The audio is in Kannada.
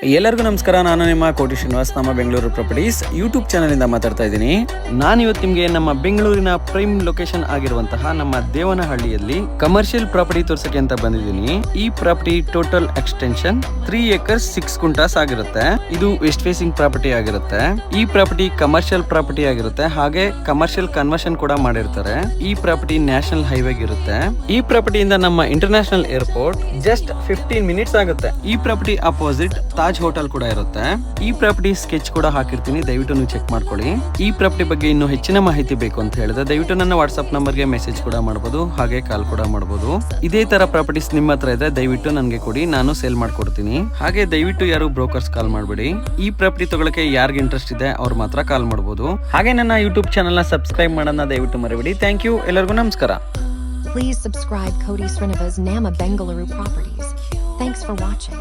ಎಲ್ಲರಿಗೂ ನಮಸ್ಕಾರ. ನಾನು ನಿಮ್ಮ ಕೋಟಿ ಶ್ರೀನಿವಾಸ್, ನಮ್ಮ ಬೆಂಗಳೂರು ಪ್ರಾಪರ್ಟೀಸ್ ಯೂಟ್ಯೂಬ್ ಚಾನಲ್ ಇಂದ ಮಾತಾಡ್ತಾ ಇದ್ದೀನಿ. ನಾನು ಇವತ್ತು ನಿಮಗೆ ನಮ್ಮ ಬೆಂಗಳೂರಿನ ಪ್ರೈಮ್ ಲೊಕೇಶನ್ ಆಗಿರುವಂತಹ ನಮ್ಮ ದೇವನಹಳ್ಳಿಯಲ್ಲಿ ಕಮರ್ಷಿಯಲ್ ಪ್ರಾಪರ್ಟಿ ತೋರ್ಸಕ್ಕೆ ಅಂತ ಬಂದಿದ್ದೀನಿ. ಈ property total extension 3 acres 6 guntas ಆಗಿರುತ್ತೆ. ಇದು ವೆಸ್ಟ್ ಫೇಸಿಂಗ್ ಪ್ರಾಪರ್ಟಿ ಆಗಿರುತ್ತೆ. ಈ ಪ್ರಾಪರ್ಟಿ ಕಮರ್ಷಿಯಲ್ ಪ್ರಾಪರ್ಟಿ ಆಗಿರುತ್ತೆ, ಹಾಗೆ ಕಮರ್ಷಿಯಲ್ ಕನ್ವರ್ಷನ್ ಕೂಡ ಮಾಡಿರ್ತಾರೆ. ಈ ಪ್ರಾಪರ್ಟಿ ನ್ಯಾಷನಲ್ ಹೈವೇಗೆ ಇರುತ್ತೆ. ಈ ಪ್ರಾಪರ್ಟಿಯಿಂದ ನಮ್ಮ ಇಂಟರ್ನ್ಯಾಷನಲ್ ಏರ್ಪೋರ್ಟ್ ಜಸ್ಟ್ 15 ಮಿನಿಟ್ಸ್ ಆಗುತ್ತೆ. ಈ ಪ್ರಾಪರ್ಟಿ ಅಪೋಸಿಟ್ ತಾಜ್ ಹೋಟೆಲ್ ಕೂಡ ಇರುತ್ತೆ. ಈ ಪ್ರಾಪರ್ಟಿ ಸ್ಕೆಚ್ ಕೂಡ ಹಾಕಿರ್ತೀನಿ, ದಯವಿಟ್ಟು ನೀವು ಚೆಕ್ ಮಾಡ್ಕೊಳ್ಳಿ. ಈ ಪ್ರಾಪರ್ಟಿ ಬಗ್ಗೆ ಇನ್ನೂ ಹೆಚ್ಚಿನ ಮಾಹಿತಿ ಬೇಕು ಅಂತ ಹೇಳಿದ್ರೆ ದಯವಿಟ್ಟು ನನ್ನ ವಾಟ್ಸ್ಆಪ್ ನಂಬರ್ಗೆ ಮೆಸೇಜ್ ಕೂಡ ಮಾಡಬಹುದು, ಹಾಗೆ ಕಾಲ್ ಕೂಡ ಮಾಡಬಹುದು. ಇದೇ ತರ ಪ್ರಾಪರ್ಟೀಸ್ ನಿಮ್ಮ ಹತ್ರ ಇದ್ರೆ ದಯವಿಟ್ಟು ನನಗೆ ಕೊಡಿ, ನಾನು ಸೇಲ್ ಮಾಡ್ಕೊಡ್ತೀನಿ. ಹಾಗೆ ದಯವಿಟ್ಟು ಯಾರು ಬ್ರೋಕರ್ಸ್ ಕಾಲ್ ಮಾಡಬೇಡಿ. ಈ ಪ್ರಾಪರ್ಟಿ ತಗೊಳಕ್ಕೆ ಯಾರಿಗೆ ಇಂಟ್ರೆಸ್ಟ್ ಇದೆ ಅವ್ರು ಮಾತ್ರ ಕಾಲ್ ಮಾಡಬಹುದು. ಹಾಗೆ ನನ್ನ ಯೂಟ್ಯೂಬ್ ಚಾನಲ್ ನ ಸಬ್ಸ್ಕ್ರೈಬ್ ಮಾಡೋದನ್ನ ದಯವಿಟ್ಟು ಮರಿಬೇಡಿ. ಥ್ಯಾಂಕ್ ಯು, ಎಲ್ಲರಿಗೂ ನಮಸ್ಕಾರ. Please subscribe Koti Srinivas Nama Bengaluru Properties. Thanks for watching.